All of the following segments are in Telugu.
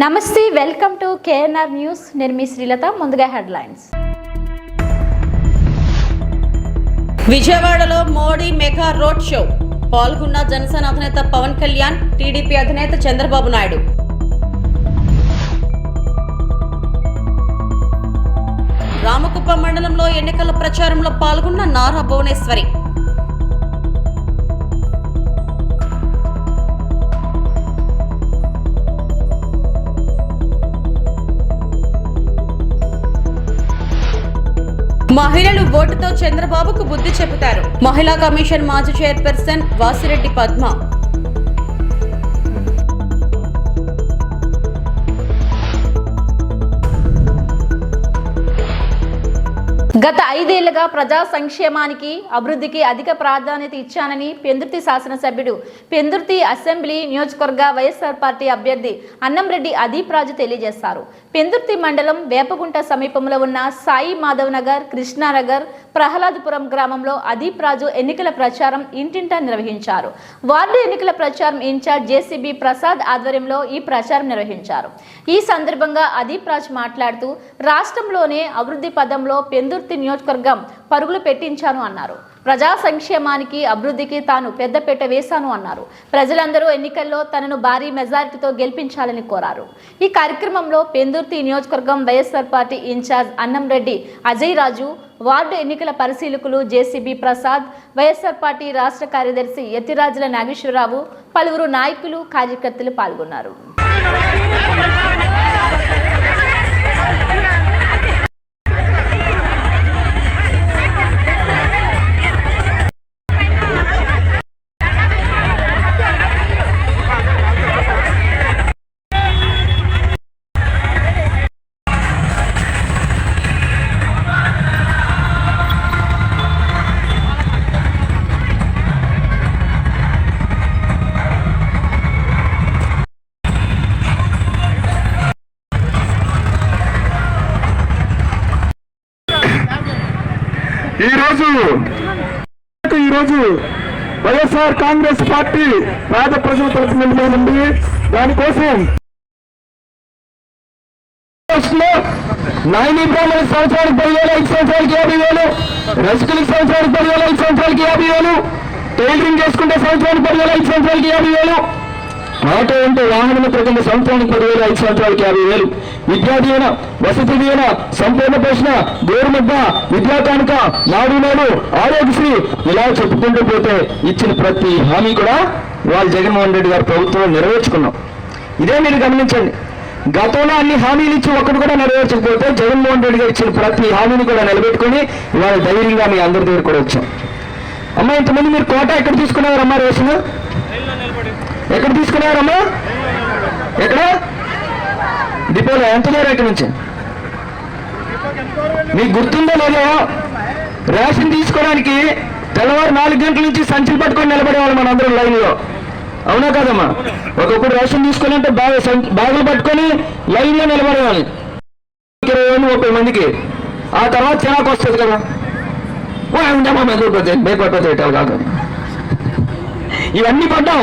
నమస్తే, వెల్కమ్ టు కేఎన్ఆర్ న్యూస్. నేను మీ శ్రీలత. ముందుగా హెడ్లైన్స్. విజయవాడలో మోడీ మెగా రోడ్ షో పాల్గొన్న జనసేన అధినేత పవన్ కళ్యాణ్, టీడీపీ అధినేత చంద్రబాబు నాయుడు. రామకుప్పం మండలంలో ఎన్నికల ప్రచారంలో పాల్గొన్న నారా భువనేశ్వరి. మహిళలు ఓటుతో చంద్రబాబుకు బుద్ధి చెబుతారు. మహిళా కమిషన్ మాజీ చైర్పర్సన్ వాసిరెడ్డి పద్మ. గత 5 ఏళ్లుగా ప్రజా సంక్షేమానికి, అభివృద్ధికి అధిక ప్రాధాన్యత ఇచ్చానని పెందుర్తి శాసనసభ్యుడు, పెందుర్తి అసెంబ్లీ నియోజకవర్గ వైఎస్ఆర్ పార్టీ అభ్యర్థి అన్నంరెడ్డి అదీప్ రాజు తెలియజేశారు. పెందుర్తి మండలం వేపగుంట సమీపంలో ఉన్న సాయి మాధవ్ నగర్, కృష్ణానగర్, ప్రహ్లాదపురం గ్రామంలో అదీప్ రాజు ఎన్నికల ప్రచారం ఇంటింటా నిర్వహించారు. వార్డు ఎన్నికల ప్రచారం ఇన్ఛార్జ్ జేసీబీ ప్రసాద్ ఆధ్వర్యంలో ఈ ప్రచారం నిర్వహించారు. ఈ సందర్భంగా అదీప్ రాజు మాట్లాడుతూ, రాష్ట్రంలోనే అభివృద్ధి పదంలో పెందుర్తి నియోజకవర్గం పరుగులు పెట్టించాను అన్నారు. ప్రజా సంక్షేమానికి, అభివృద్ధికి తాను పెద్దపీట వేశాను అన్నారు. ప్రజలందరూ ఎన్నికల్లో తనను భారీ మెజారిటీతో గెలిపించాలని కోరారు. ఈ కార్యక్రమంలో పెందుర్తి నియోజకవర్గం వైఎస్ఆర్ పార్టీ ఇన్ఛార్జ్ అన్నంరెడ్డి అజయ్ రాజు, వార్డు ఎన్నికల పరిశీలకులు జేసీబీ ప్రసాద్, వైఎస్ఆర్ పార్టీ రాష్ట్ర కార్యదర్శి యతిరాజుల నాగేశ్వరరావు, పలువురు నాయకులు, కార్యకర్తలు పాల్గొన్నారు. ఈరోజు వైఎస్ఆర్ కాంగ్రెస్ పార్టీ పేద ప్రజల తరఫున నిలబడింది. దానికోసం నాయని బ్రాహ్మణుల సంవత్సరానికి 10,000, 5 సంవత్సరాలకి 50,000, రజకులకి సంవత్సరానికి 10,000, 5 సంవత్సరాలకి 50,000, టైలరింగ్ చేసుకుంటే సంవత్సరానికి 10,000, 5 సంవత్సరాలకి 50,000, ఆటో ఉంటే వాహనం ప్రజల సంవత్సరానికి 10,000, 5 సంవత్సరాలకి 50,000, విద్యా దీవెన, వసతి దీవెన, సంపూర్ణ పోషణ, గోరుముద్ద, విద్యా కానుక, నాడు నేడు, ఆరోగ్యశ్రీ, ఇలా చెప్పుకుంటూ పోతే ఇచ్చిన ప్రతి హామీ కూడా వాళ్ళు జగన్మోహన్ రెడ్డి గారి ప్రభుత్వం నెరవేర్చుకున్నాం. ఇదే మీరు గమనించండి. గతంలో అన్ని హామీలు ఇచ్చి ఒక్కటి కూడా నెరవేర్చకపోతే జగన్మోహన్ రెడ్డి గారు ఇచ్చిన ప్రతి హామీని కూడా నిలబెట్టుకుని ఇవాళ ధైర్యంగా మీ అందరి దగ్గర కూడా వచ్చాం. అమ్మా, ఇంతమంది మీరు కోట ఎక్కడ తీసుకున్నారమ్మా? రేషన్ ఎక్కడ తీసుకున్నారమ్మా? ఎక్కడ? డిపోలో. ఎంత దూరం ఎక్కడి నుంచి? మీకు గుర్తుందో లేదో, రేషన్ తీసుకోవడానికి తెల్లవారు 4 గంటల నుంచి సంచులు పట్టుకొని నిలబడేవాళ్ళు మన అందరం లైన్లో. అవునా కాదమ్మా? ఒకప్పుడు రేషన్ తీసుకోవాలంటే బ్యాగులు పట్టుకొని లైన్లో నిలబడేవాళ్ళు 20-30 మందికి. ఆ తర్వాత చిరాకు వస్తుంది కదా, ఉండమ్మా భయపడిపోతే కాదు. ఇవన్నీ పడ్డాం,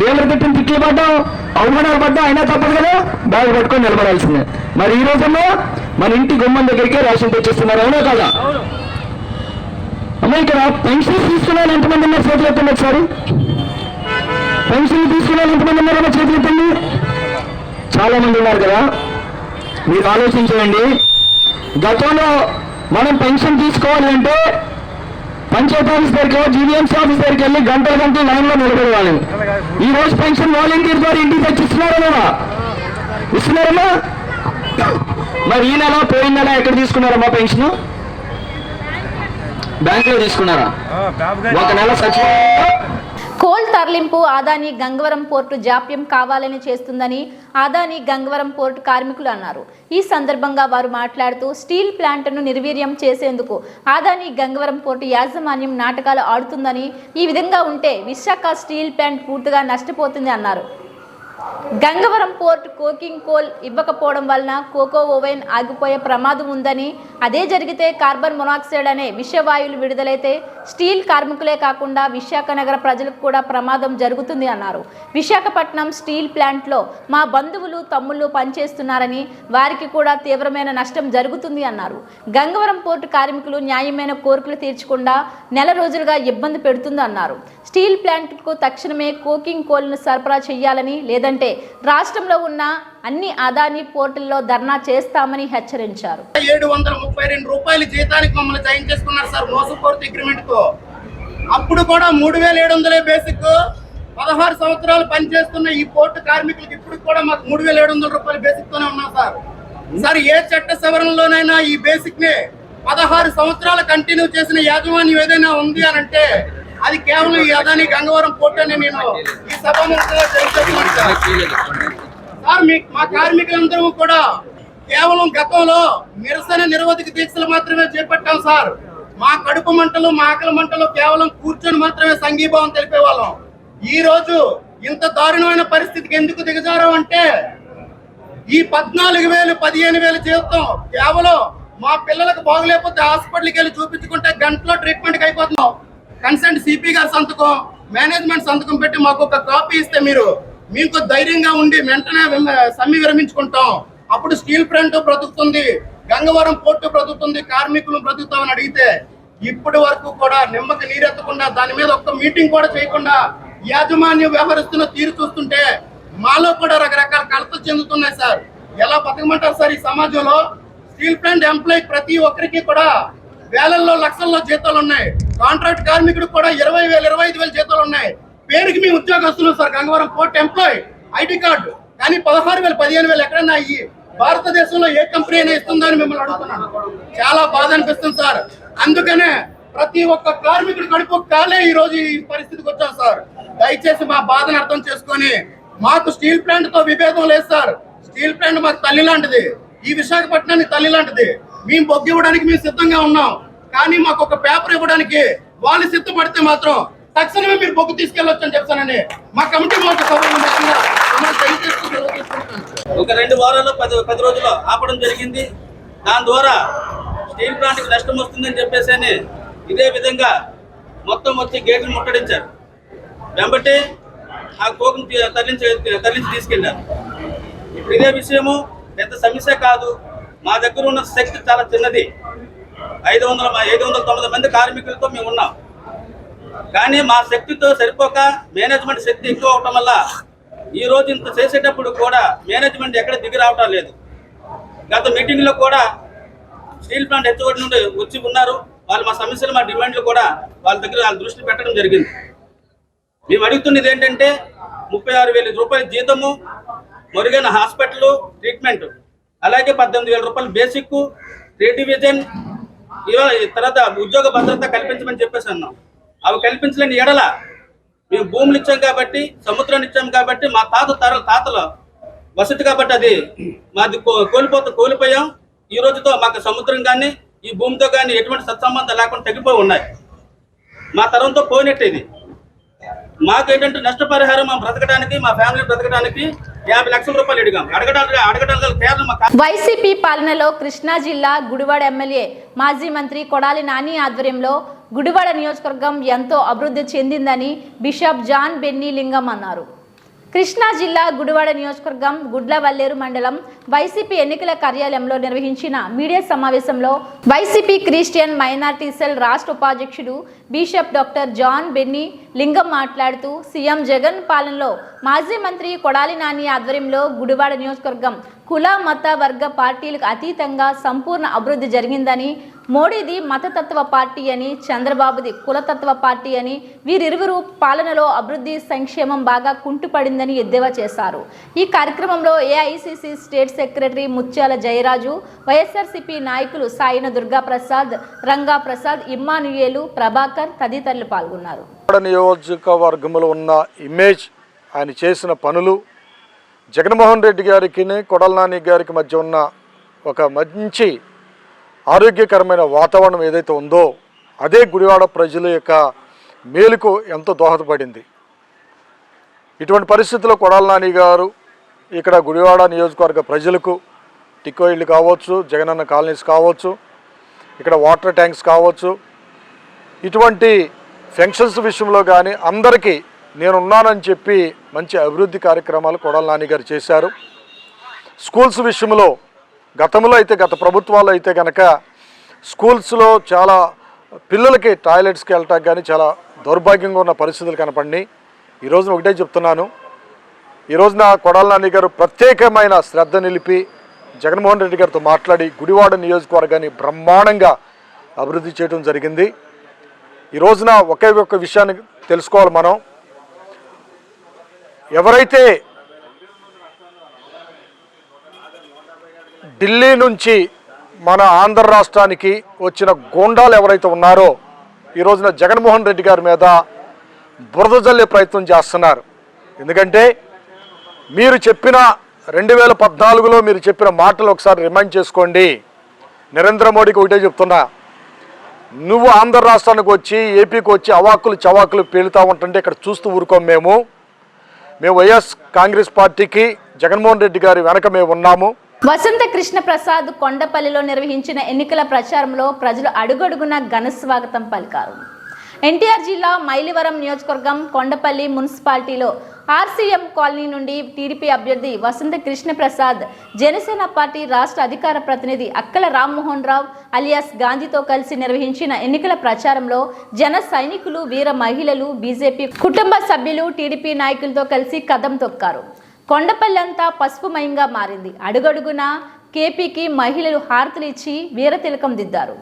దేవుడు పెట్టిన తిట్లు పడ్డాం, అవమానాలు పడ్డాం, అయినా తప్పదు కదా, బ్యాగ్ పట్టుకొని నిలబడాల్సిందే. మరి ఈ రోజుల్లో మన ఇంటి గుమ్మం దగ్గరికే రేషన్ తెచ్చిస్తున్నారు. అవునా కదా? అమ్మ, ఇక్కడ పెన్షన్ తీసుకునే వాళ్ళు ఎంతమంది ఉన్నారు? చేతులు ఎత్తండి ఒకసారి. పెన్షన్ తీసుకునే వాళ్ళు ఎంతమంది ఉన్నారో చేతులు ఎత్తండి. చాలా మంది ఉన్నారు కదా. మీరు ఆలోచించండి. గతంలో మనం పెన్షన్ తీసుకోవాలి అంటే పంచాయతీ ఆఫీస్ దగ్గర, జీవీఎంసీ ఆఫీస్ దగ్గరికి వెళ్ళి గంటల లైన్లో నిలబడేవాళ్ళని. ఈ రోజు పెన్షన్ వాలంటీర్ ద్వారా ఇంటికి తెచ్చిస్తున్నారా లేదా? ఇస్తున్నారమ్మా? మరి ఈ నెల, పోయిన నెల ఎక్కడ తీసుకున్నారమ్మా పెన్షన్? బ్యాంకులో తీసుకున్నారా? ఒక నెల సచివాలయంలో. కోల్ తరలింపు ఆదాని గంగవరం పోర్టు జాప్యం కావాలని చేస్తుందని ఆదాని గంగవరం పోర్టు కార్మికులు అన్నారు. ఈ సందర్భంగా వారు మాట్లాడుతూ, స్టీల్ ప్లాంట్ను నిర్వీర్యం చేసేందుకు ఆదాని గంగవరం పోర్టు యాజమాన్యం నాటకాలు ఆడుతుందని, ఈ విధంగా ఉంటే విశాఖ స్టీల్ ప్లాంట్ పూర్తిగా నష్టపోతుంది అన్నారు. గంగవరం పోర్ట్ కోకింగ్ కోల్ ఇవ్వకపోవడం వలన కోకో ఓవెన్ ఆగిపోయే ప్రమాదం ఉందని, అదే జరిగితే కార్బన్ మొనాక్సైడ్ అనే విషవాయువులు విడుదలైతే స్టీల్ కార్మికులే కాకుండా విశాఖ నగర ప్రజలకు కూడా ప్రమాదం జరుగుతుంది అన్నారు. విశాఖపట్నం స్టీల్ ప్లాంట్లో మా బంధువులు తమ్ముళ్ళు పనిచేస్తున్నారని, వారికి కూడా తీవ్రమైన నష్టం జరుగుతుంది అన్నారు. గంగవరం పోర్టు కార్మికులు న్యాయమైన కోరికలు తీర్చకుండా నెల రోజులుగా ఇబ్బంది పెడుతుంది అన్నారు. స్టీల్ ప్లాంట్కు తక్షణమే కోకింగ్ కోల్ను సరఫరా చేయాలని, లేదంటే రాష్ట్రంలో ఉన్న అన్ని అదానీ పోర్టుల్లో ధర్నా చేస్తామని హెచ్చరించారు. 732 రూపాయల జీతానికి మమ్మల్ని జాయిన్ చేసుకున్నారు సార్ మోసపూరిత అగ్రిమెంట్ తో. అప్పుడు కూడా 3700 బేసిక్. 16 సంవత్సరాలు పనిచేస్తున్న ఈ పోర్టు కార్మికులకి ఇప్పుడు కూడా మాకు 3700 రూపాయల బేసిక్ తోనే ఉన్నాం సార్. సార్ ఏ చట్ట సవరణలోనైనా ఈ బేసిక్ ని 16 సంవత్సరాలు కంటిన్యూ చేసిన యాజమాన్యం ఏదైనా ఉంది అని అంటే అది కేవలం ఈ అదానీ గంగవరం పోర్టు అని నేను ఈ సభాముఖంగా తెలియజేస్తున్నాను సార్. మా కార్మికులందరూ కూడా కేవలం గతంలో నిరసన నిరవధిక దీక్షలు మాత్రమే చేపట్టాం సార్. మా కడుపు మంటలు, మా ఆకలి మంటలు కేవలం కూర్చొని మాత్రమే సంఘీభావం తెలిపేవాళ్ళం. ఈ రోజు ఇంత దారుణమైన పరిస్థితికి ఎందుకు దిగజారం అంటే ఈ 14,000 15,000 జీవితం కేవలం మా పిల్లలకు బాగులేకపోతే హాస్పిటల్కి వెళ్ళి చూపించుకుంటే గంటలో ట్రీట్మెంట్కి అయిపోతున్నాం. కన్సెంట్ సిపి గారి సంతకం, మేనేజ్మెంట్ సంతకం పెట్టి మాకు ఒక కాపీ ఇస్తే మీకు ధైర్యంగా ఉండి వెంటనే సమ్మె విరమించుకుంటాం. అప్పుడు స్టీల్ ప్లాంట్ బ్రతుకుతుంది, గంగవరం పోర్టు బ్రతుకుతుంది, కార్మికులు బ్రతుకుతామని అడిగితే ఇప్పటి వరకు కూడా నిమ్మకి నీరెత్తకుండా దాని మీద ఒక్క మీటింగ్ కూడా చేయకుండా యాజమాన్యం వ్యవహరిస్తున్న తీరు చూస్తుంటే మాలో కూడా రకరకాల కలతలు చెందుతున్నాయి సార్. ఎలా బతకమంటారు సార్ ఈ సమాజంలో? స్టీల్ ప్లాంట్ ఎంప్లాయీ ప్రతి ఒక్కరికి కూడా వేలల్లో లక్షల్లో జీతాలు ఉన్నాయి. కాంట్రాక్ట్ కార్మికుడు కూడా 20,000 25,000 జీతాలు ఉన్నాయి. పేరుకి మీ ఉద్యోగస్తులు sir Gangavaram port employee ID card, కానీ 16,000 15,000 ఎక్కడన్నా అయ్యి భారతదేశంలో ఏ కంపెనీ అయినా ఇస్తుందని మిమ్మల్ని అడుగుతున్నాను. చాలా బాధ అనిపిస్తుంది సార్. అందుకనే ప్రతి ఒక్క కార్మికుడు కడుపు కాలే ఈ రోజు ఈ పరిస్థితికి వచ్చాం సార్. దయచేసి మా బాధను అర్థం చేసుకొని, మాకు స్టీల్ ప్లాంట్ తో విభేదం లేదు సార్. స్టీల్ ప్లాంట్ మాకు తల్లి లాంటిది, ఈ విశాఖపట్నానికి తల్లి లాంటిది. మేము బొగ్గు ఇవ్వడానికి మేము సిద్ధంగా ఉన్నాం, కానీ మాకు ఒక పేపర్ ఇవ్వడానికి వాళ్ళు సిద్ధపడితే మాత్రం తక్షణమే మీరు బొగ్గు తీసుకెళ్ళొచ్చు అని చెప్తానని మా కమిటీ మాకు ఒక 2 వారాల్లో 10 రోజుల్లో ఆపడం జరిగింది. దాని ద్వారా స్టీల్ ప్లాంట్కి నష్టం వస్తుందని చెప్పేసి ఇదే విధంగా మొత్తం వచ్చి గేట్లు ముట్టడించారు. వెంబటి ఆ కోకును తరలించి తీసుకెళ్లారు. ఇప్పుడు ఇదే విషయము పెద్ద సమస్య కాదు. మా దగ్గర ఉన్న శక్తి చాలా చిన్నది. 509 మంది కార్మికులతో మేము ఉన్నాం. కానీ మా శక్తితో సరిపోక మేనేజ్మెంట్ శక్తి ఎక్కువ అవటం వల్ల ఈ రోజు ఇంత చేసేటప్పుడు కూడా మేనేజ్మెంట్ ఎక్కడ దిగి రావటం లేదు. గత మీటింగ్లో కూడా స్టీల్ ప్లాంట్ హెచ్ఓడి నుండి వచ్చి ఉన్నారు. వాళ్ళు మా సమస్యలు, మా డిమాండ్లు కూడా వాళ్ళ దృష్టి పెట్టడం జరిగింది. మేము అడుగుతున్నది ఏంటంటే 36,000 రూపాయల జీతము, మెరుగైన హాస్పిటల్ ట్రీట్మెంట్, అలాగే 18,000 రూపాయలు బేసిక్, రీడివిజన్, తర్వాత ఉద్యోగ భద్రత కల్పించమని చెప్పేసి అన్నాం. అవి కల్పించలేని ఎడల మేము భూములు ఇచ్చాం కాబట్టి, సముద్రాన్ని ఇచ్చాం కాబట్టి, మా తాతల వసతి కాబట్టి అది మాది కోల్పోయాం. ఈ రోజుతో మాకు సముద్రం కానీ ఈ భూమితో కానీ ఎటువంటి సత్సంబంధం లేకుండా తగ్గిపోయి ఉన్నాయి. మా తరంతో పోయినట్టు ఇది. మాకు ఏంటంటే నష్టపరిహారం మా బ్రతకడానికి, మా ఫ్యామిలీ బ్రతకడానికి 50 లక్షల రూపాయలు అడగడానికి కేవలం వైసీపీ పాలనలో కృష్ణా జిల్లా గుడివాడ ఎమ్మెల్యే మాజీ మంత్రి కొడాలి నాని ఆధ్వర్యంలో గుడివాడ నియోజకవర్గం ఎంతో అభివృద్ధి చెందిందని బిషప్ జాన్ బెన్నీ లింగం అన్నారు. కృష్ణా జిల్లా గుడివాడ నియోజకవర్గం గుడ్లవల్లేరు మండలం వైసీపీ ఎన్నికల కార్యాలయంలో నిర్వహించిన మీడియా సమావేశంలో వైసీపీ క్రిస్టియన్ మైనార్టీ సెల్ రాష్ట్ర ఉపాధ్యక్షుడు బిషప్ డాక్టర్ జాన్ బెన్నీ లింగం మాట్లాడుతూ సీఎం జగన్ పాలనలో మాజీ మంత్రి కొడాలి నాని ఆధ్వర్యంలో గుడివాడ నియోజకవర్గం కుల మత వర్గ పార్టీలకు అతీతంగా సంపూర్ణ అభివృద్ధి జరిగిందని, మోడీది మతతత్వ పార్టీ అని, చంద్రబాబుది కులతత్వ పార్టీ అని, వీరిరువురు పాలనలో అభివృద్ధి సంక్షేమం బాగా కుంటుపడిందని ఎద్దేవా చేశారు. ఈ కార్యక్రమంలో ఏఐసిసి స్టేట్ సెక్రటరీ ముత్యాల జయరాజు, వైఎస్ఆర్సీపీ నాయకులు సాయిన దుర్గాప్రసాద్, రంగాప్రసాద్, ఇమ్మానుయేలు, ప్రభాకర్ తదితరులు పాల్గొన్నారు. నియోజకవర్గంలో ఉన్న ఇమేజ్, ఆయన చేసిన పనులు, జగన్మోహన్ రెడ్డి గారికి కొడాలి నాని గారికి మధ్య ఉన్న ఒక మంచి ఆరోగ్యకరమైన వాతావరణం ఏదైతే ఉందో అదే గుడివాడ ప్రజల యొక్క మేలుకు ఎంతో దోహదపడింది. ఇటువంటి పరిస్థితుల్లో కొడాల నాని గారు ఇక్కడ గుడివాడ నియోజకవర్గ ప్రజలకు టిక్కో ఇళ్ళు కావచ్చు, జగనన్న కాలనీస్ కావచ్చు, ఇక్కడ వాటర్ ట్యాంక్స్ కావచ్చు, ఇటువంటి ఫంక్షన్స్ విషయంలో కానీ అందరికీ నేనున్నానని చెప్పి మంచి అభివృద్ధి కార్యక్రమాలు కొడాల నాని గారు చేశారు. స్కూల్స్ విషయంలో గతంలో అయితే గత ప్రభుత్వాల్లో అయితే కనుక స్కూల్స్లో చాలా పిల్లలకి టాయిలెట్స్కి వెళ్ళటానికి కానీ చాలా దౌర్భాగ్యంగా ఉన్న పరిస్థితులు కనపడినాయి. ఈరోజున ఒకటే చెప్తున్నాను, ఈరోజున కొడాల నాని గారు ప్రత్యేకమైన శ్రద్ధ నిలిపి జగన్మోహన్ రెడ్డి గారితో మాట్లాడి గుడివాడ నియోజకవర్గాన్ని బ్రహ్మాండంగా అభివృద్ధి చేయడం జరిగింది. ఈ రోజున ఒకే ఒక్క విషయాన్ని తెలుసుకోవాలి మనం, ఎవరైతే ఢిల్లీ నుంచి మన ఆంధ్ర రాష్ట్రానికి వచ్చిన గోండాలు ఎవరైతే ఉన్నారో ఈ రోజున జగన్మోహన్ రెడ్డి గారి మీద బురద జల్లే ప్రయత్నం చేస్తున్నారు. ఎందుకంటే మీరు చెప్పిన 2014లో మీరు చెప్పిన మాటలు ఒకసారి రిమైండ్ చేసుకోండి. నరేంద్ర మోడీకి ఒకటే చెప్తున్నా, నువ్వు ఆంధ్ర రాష్ట్రానికి వచ్చి ఏపీకి వచ్చి అవాకులు చవాకులు పేలుతూ ఉంటుంటే ఇక్కడ చూస్తూ ఊరుకోం. మేము వైఎస్ కాంగ్రెస్ పార్టీకి జగన్మోహన్ రెడ్డి గారి వెనక మేము ఉన్నాము. వసంత కృష్ణ ప్రసాద్ కొండపల్లిలో నిర్వహించిన ఎన్నికల ప్రచారంలో ప్రజలు అడుగడుగున ఘన స్వాగతం పలికారు. ఎన్టీఆర్ జిల్లా మైలవరం నియోజకవర్గం కొండపల్లి మున్సిపాలిటీలో ఆర్సీఎం కాలనీ నుండి టీడీపీ అభ్యర్థి వసంత కృష్ణ ప్రసాద్, జనసేన పార్టీ రాష్ట్ర అధికార ప్రతినిధి అక్కల రామ్మోహన్ రావు అలియాస్ గాంధీతో కలిసి నిర్వహించిన ఎన్నికల ప్రచారంలో జన సైనికులు, వీర మహిళలు, బీజేపీ కుటుంబ సభ్యులు, టీడీపీ నాయకులతో కలిసి కదం తొక్కారు. కొండపల్లి అంతా పసుపుమయంగా మారింది. అడుగడుగున కేపీకి మహిళలు హారతులు ఇచ్చి వీర తిలకం దిద్దారు.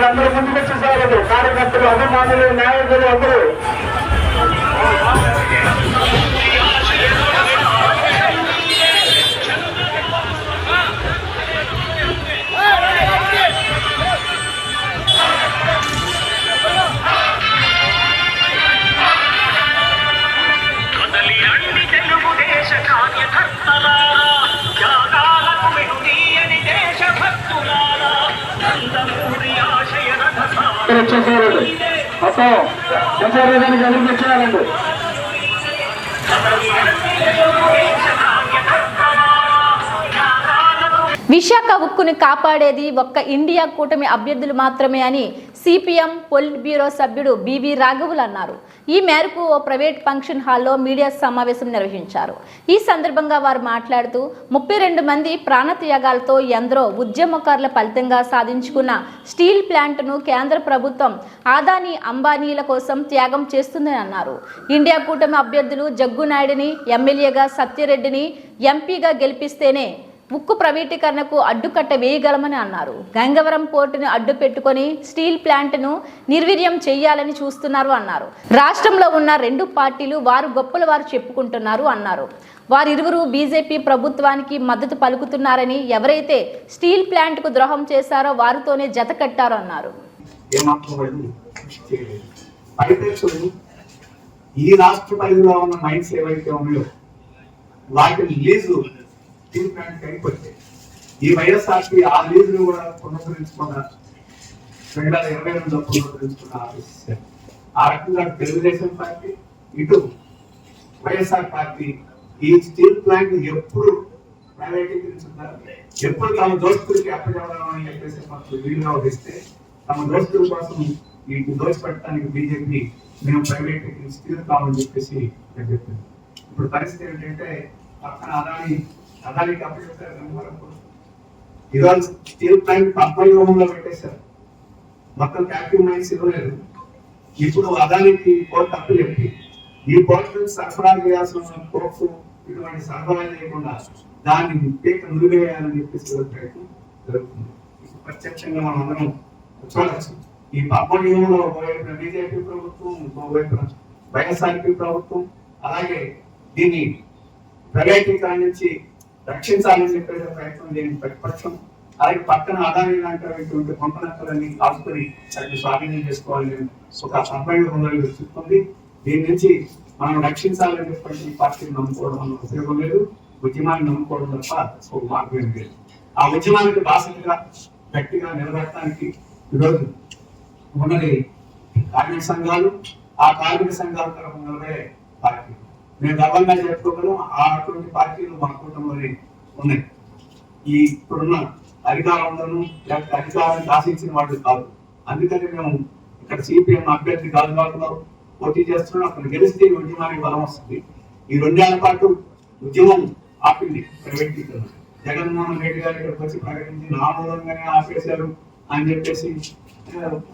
అందరూ ముందుకు వచ్చేసారు. కార్యకర్తలు, అభిమానులు, నాయకులు అందరూ వచ్చేసారండి. మొత్తం సంచారానికి అభివృద్ధి చేయాలండి. విశాఖ ఉక్కుని కాపాడేది ఒక్క ఇండియా కూటమి అభ్యర్థులు మాత్రమే అని సిపిఎం పొలిట్ బ్యూరో సభ్యుడు బివి రాఘవులు అన్నారు. ఈ మేరకు ఓ ప్రైవేట్ ఫంక్షన్ హాల్లో మీడియా సమావేశం నిర్వహించారు. ఈ సందర్భంగా వారు మాట్లాడుతూ 32 మంది ప్రాణత్యాగాలతో ఎందరో ఉద్యమకారుల ఫలితంగా సాధించుకున్న స్టీల్ ప్లాంట్ను కేంద్ర ప్రభుత్వం ఆదానీ అంబానీల కోసం త్యాగం చేస్తుందని అన్నారు. ఇండియా కూటమి అభ్యర్థులు జగ్గునాయుడిని ఎమ్మెల్యేగా, సత్యరెడ్డిని ఎంపీగా గెలిపిస్తేనే ఉక్కు ప్రైవేటీకరణకు అడ్డుకట్ట వేయగలమని అన్నారు. గంగవరం పోర్టును అడ్డు పెట్టుకొని స్టీల్ ప్లాంట్ను నిర్వీర్యం చేయాలని చూస్తున్నారు అన్నారు. రాష్ట్రంలో ఉన్న రెండు పార్టీలు వారు గొప్పలు వారు చెప్పుకుంటున్నారు అన్నారు. వారిరువురు బీజేపీ ప్రభుత్వానికి మద్దతు పలుకుతున్నారని, ఎవరైతే స్టీల్ ప్లాంట్కు ద్రోహం చేశారో వారితోనే జత కట్టారు అన్నారు. ఈ రాష్ట్ర పరిధిలో ఉన్న మైన్స్ ఏవైతే ఉన్నాయో వాటిని లీజు స్టీల్ ప్లాంట్ అయిపోతే ఈ వైఎస్ఆర్పీ ఆ లీజును కూడా పునరుద్ధరించుకున్న 2022లో పునరుద్ధరించుకున్న ఆలోచిస్తారు. ఆ రకంగా తెలుగుదేశం పార్టీ ఇటు వైఎస్ఆర్ పార్టీ ఈ స్టీల్ ప్లాంట్ ఎప్పుడు ప్రైవేటీకరించున్నారు, ఎప్పుడు తమ దోస్తులకి అప్పచెప్పడం అని చెప్పేసి మాకు వీలుగా వదిస్తే తమ దోస్తుల కోసం వీటిని దోచిపెట్టడానికి బీజేపీ మేము ప్రైవేట్ స్టీల్ కావాలని చెప్పేసి చెప్పింది. ఇప్పుడు పరిస్థితి ఏంటంటే పక్కన అదానికి అప్పచెప్పారు. ఈరోజు స్టీల్ ప్లాంట్ 10 పెట్టేశారు. మొత్తం క్యాపిటల్ మైన్స్ ఇవ్వలేదు. ఇప్పుడు అదానికి కోర్టు అప్పు చెప్పి ఈ పోర్టు సరఫరా చేయాల్సిన కోర్టు ఇటువంటి సరఫరా చేయకుండా దాన్ని పీక నిలివేయాలని చెప్పేసి ప్రయత్నం జరుగుతుంది. ప్రత్యక్షంగా మనం అందరం చూడవచ్చు. ఈ 10 ఒకవైపు బీజేపీ ప్రభుత్వం, ఇంకోవైపు వైఎస్ఆర్పీ ప్రభుత్వం, అలాగే దీన్ని ప్రైవేటీకరణ నుంచి రక్షించాలని చెప్పేసి ప్రయత్నం చేయని ప్రతిపక్షం, అలాగే పక్కన అదాని లాంటి పంపనక్కలన్నీ కాసుకొని దాన్ని స్వాధీనం చేసుకోవాలని ఒక సంపూర్ణ చెప్తుంది. దీని నుంచి మనం రక్షించాలని చెప్పి పార్టీని నమ్ముకోవడం వల్ల ఉపయోగం లేదు, ఉద్యమాన్ని నమ్ముకోవడం తప్ప ఒక మార్గం లేదు. ఆ ఉద్యమానికి బాసటగా గట్టిగా నిలబెట్టడానికి ఈరోజు ఉన్నది కార్మిక సంఘాలు, ఆ కార్మిక సంఘాల తరఫున నిలబడే పార్టీ. మేము గర్వంగా చెప్పుకోగలం ఆ అటువంటి పార్టీలు మా కూటమిలోనే ఉన్నాయి. ఈ ఇప్పుడున్న అధికారంలోనూ లేకపోతే అధికారాన్ని ఆశించిన వాళ్ళు కాదు. అందుకని మేము ఇక్కడ సిపిఎం అభ్యర్థి గాజువాకలో పోటీ చేస్తున్నాం. అక్కడ గెలిస్తే ఈ ఉద్యమానికి బలం వస్తుంది. ఈ 2 ఏళ్ల పాటు ఉద్యమం ఆపింది ప్రైవేటీకరణ. జగన్మోహన్ రెడ్డి గారు ఇక్కడికి వచ్చి ప్రకటించి నా మూలంగానే ఆపేశారు అని చెప్పేసి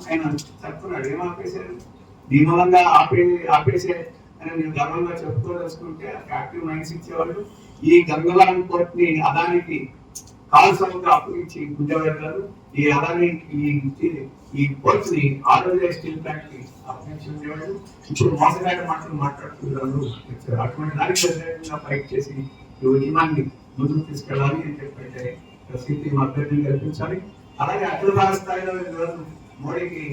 ఆయన చెప్తున్నాడు. ఏం ఆపేశారు? ఈ మూలంగా ఆపేసే అని నేను గర్వంగా చెప్పుకోదలుచుకుంటే యాక్టివ్ మైండ్స్ ఇచ్చేవాళ్ళు ఈ గంగవరం కోర్టుని అదానికి కాల్సంగా అప్పగించి గుండెవారు ఈ అదాని ఈ కోర్టుని ఆంధ్రప్రదేశ్ స్టీల్ ప్లాంట్ కి అప్పగించేవాళ్ళు. ఇప్పుడు మోసగాడ మాటలు మాట్లాడుతున్నారు. అటువంటి దానికి వ్యతిరేకంగా ఫైట్ చేసి ఈ ఉద్యమాన్ని ముందుకు తీసుకెళ్ళాలి అని చెప్పంటే సిపిఎం అభ్యర్థిని కల్పించాలి. అలాగే అఖిల భారత స్థాయిలో ఈరోజు మోడీకి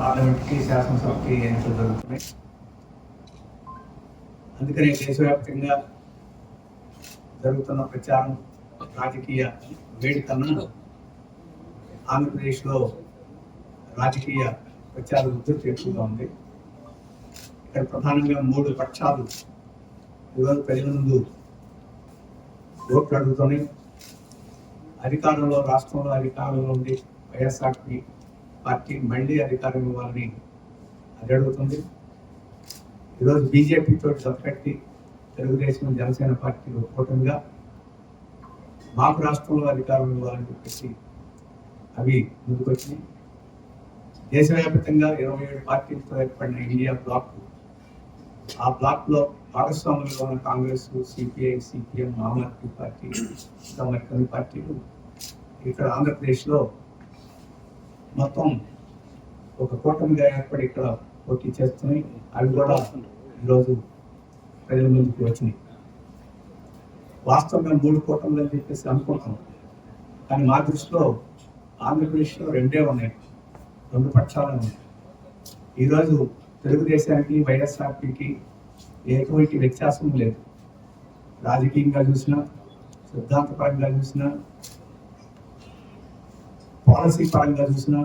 పార్లమెంట్ కి శాసనసభకి ఎన్నికలు జరుగుతున్నాయి. అందుకనే దేశవ్యాప్తంగా జరుగుతున్న ప్రచారం రాజకీయ వేడికన్నా ఆంధ్రప్రదేశ్లో రాజకీయ ప్రచార ఉధృతి ఎక్కువగా ఉంది. ఇక్కడ ప్రధానంగా 3 పక్షాలు ఈరోజు ప్రజల ముందు ఓట్లు అడుగుతున్నాయి. రాష్ట్రంలో అధికారంలో ఉండి వైఎస్ఆర్పీ పార్టీ మళ్ళీ అధికారం ఇవ్వాలని అది అడుగుతుంది. ఈరోజు బీజేపీతో సరిపెట్టి తెలుగుదేశం జనసేన పార్టీలు కూటమిగా మాకు రాష్ట్రంలో అధికారం ఇవ్వాలని చెప్పేసి అవి ముందుకొచ్చినాయి. దేశవ్యాప్తంగా 27 పార్టీలతో ఏర్పడిన ఇండియా బ్లాక్, ఆ బ్లాక్లో భాగస్వాములుగా ఉన్న Congress, CPI, CPM, Aam Aadmi party, ఇంకా కొన్ని పార్టీలు ఇక్కడ ఆంధ్రప్రదేశ్లో మొత్తం ఒక కూటమిగా ఏర్పడి ఇక్కడ పోటీ చేస్తున్నాయి. అవి కూడా ఈరోజు ప్రజల ముందుకు వచ్చినాయి. వాస్తవంగా 3 కూటములు అని చెప్పేసి అనుకుంటున్నాం. కానీ మా దృష్టిలో ఆంధ్రప్రదేశ్లో 2 ఉన్నాయి, 2 పక్షాలు ఉన్నాయి. ఈరోజు తెలుగుదేశానికి వైఎస్ఆర్పీకి ఎటువంటి వ్యత్యాసం లేదు. రాజకీయంగా చూసినా, సిద్ధాంతపరంగా చూసినా, పాలసీ పరంగా చూసినా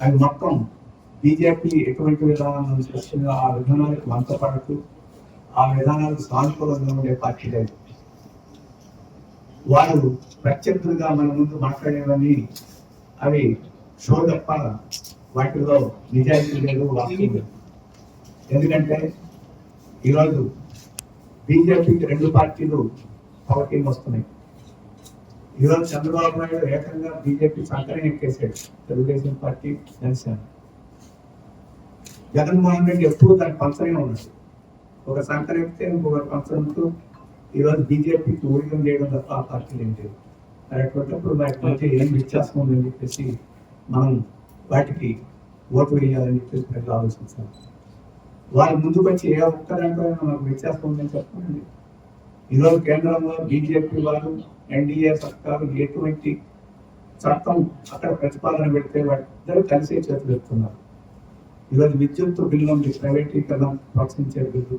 అవి మొత్తం బీజేపీ ఎటువంటి విధానాలను చేస్తున్నా ఆ విధానాలకు వంతపడుతూ ఆ విధానాలకు సానుకూలంగా ఉండే పార్టీ లేదు. వారు ప్రత్యర్థులుగా మన ముందు మాట్లాడేవని అవి షో తప్ప వాటిలో నిజాయితీ లేదు, వాస్తవం లేదు. ఎందుకంటే ఈరోజు బీజేపీకి 2 పార్టీలు పవర్టీలు వస్తున్నాయి. ఈరోజు చంద్రబాబు నాయుడు ఏకంగా బీజేపీ సంకరం ఎక్కేసాడు, తెలుగుదేశం పార్టీ, జనసేన. జగన్మోహన్ రెడ్డి ఎప్పుడు దాన్ని పంచనే ఉన్నాడు. ఒక సంకరం ఎక్కితే ఇంకొకరు పంచడంతో ఈరోజు బీజేపీకి ఊరికం చేయడం తప్ప ఆ పార్టీలు ఏంటి మరి అటువంటిప్పుడు వాటి మధ్య ఏం వ్యత్యాసం ఉందని చెప్పేసి మనం వాటికి ఓటు వేయాలని చెప్పేసి ప్రజలు ఆలోచించాలి. వాళ్ళు ముందుకు వచ్చి ఏ ఒక్క దాంట్లో మనకు వ్యత్యాసం ఉందని చెప్పండి. ఈరోజు కేంద్రంలో బీజేపీ వాళ్ళు ఎన్డీఏ సర్కారు ఎటువంటి చట్టం అక్కడ ప్రతిపాదన పెడితే వాళ్ళిద్దరూ కలిసే చేతులు ఎత్తున్నారు. ఈరోజు విద్యుత్ బిల్లు ఉంది, ప్రైవేటీకరణ ప్రోత్సహించే బిల్లు,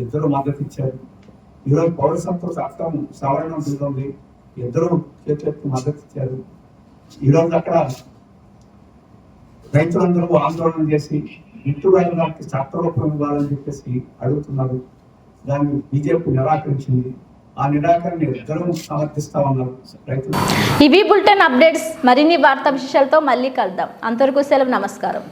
ఇద్దరు మద్దతు ఇచ్చారు. ఈరోజు పౌరసత్వ చట్టం సవరణ బిల్లు ఉంది, ఇద్దరు చేతులెత్తి మద్దతు ఇచ్చారు. ఈరోజు అక్కడ రైతులందరూ ఆందోళన చేసి గిట్టుబాటు చట్టరూపం ఇవ్వాలని చెప్పేసి అడుగుతున్నారు. దాన్ని బీజేపీ నిరాకరించింది. ఆ నిరాకరణ ఇద్దరు సమర్థిస్తా ఉన్నారు రైతులు. ఇవి బులెటిన్ అప్డేట్స్. మరిన్ని వార్తా విశేషాలతో మళ్ళీ కలుద్దాం. అంతవరకు సెలవు. నమస్కారం.